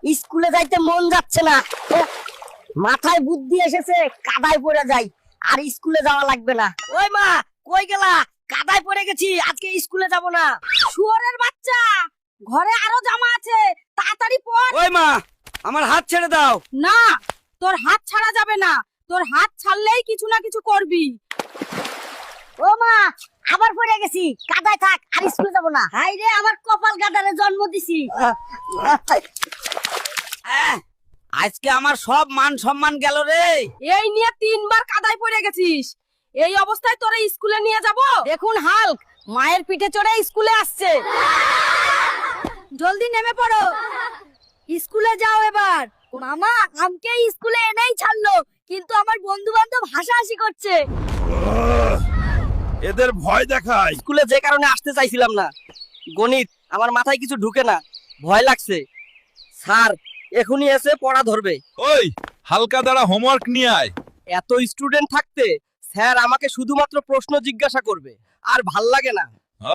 স্কুলে যাইতে মন যাচ্ছে না। মাথায় বুদ্ধি এসেছে, কাদায় পড়ে যাই, আর স্কুলে যাওয়া লাগবে না। ওই মা, কই গেলা? কাদায় পড়ে গেছি, আজকে স্কুলে যাব না। শুয়োরের বাচ্চা, ঘরে আরো জামা আছে, তাড়াতাড়ি পড়। ওই মা, আমার হাত ছেড়ে দাও। না, তোর হাত ছাড়া যাবে না। তোর হাত ছাড়লেই কিছু না কিছু করবি। ও মা, আবার পড়ে গেছি, কাদায় থাক, আর স্কুলে যাব না। হাই রে, আমার কপাল গাদারে জন্ম দিছি। আজকে আমার সব মান সম্মান গেল রে। এই নিয়ে 3 বার কাদায় পড়ে গেছিস। এই অবস্থায় তোরে স্কুলে নিয়ে যাব? দেখুন হাল্ক, মায়ের পিঠে চড়ে স্কুলে আসছে। জলদি নেমে পড়ো, স্কুলে যাও এবার। মামা আমাকে স্কুলে এনেই ছাড়লো, কিন্তু আমার বন্ধু বান্ধব হাসাহাসি করছে। এদের ভয় দেখায়। স্কুলে যে কারণে আসতে চাইছিলাম না, গণিত আমার মাথায় কিছু ঢুকে না, ভয় লাগছে। স্যার এখনই এসে পড়া ধরবে। ওই হালকা দ্বারা হোমওয়ার্ক নিয়ে আয়। এত স্টুডেন্ট থাকতে স্যার আমাকে শুধুমাত্র প্রশ্ন জিজ্ঞাসা করবে, আর ভাল লাগে না।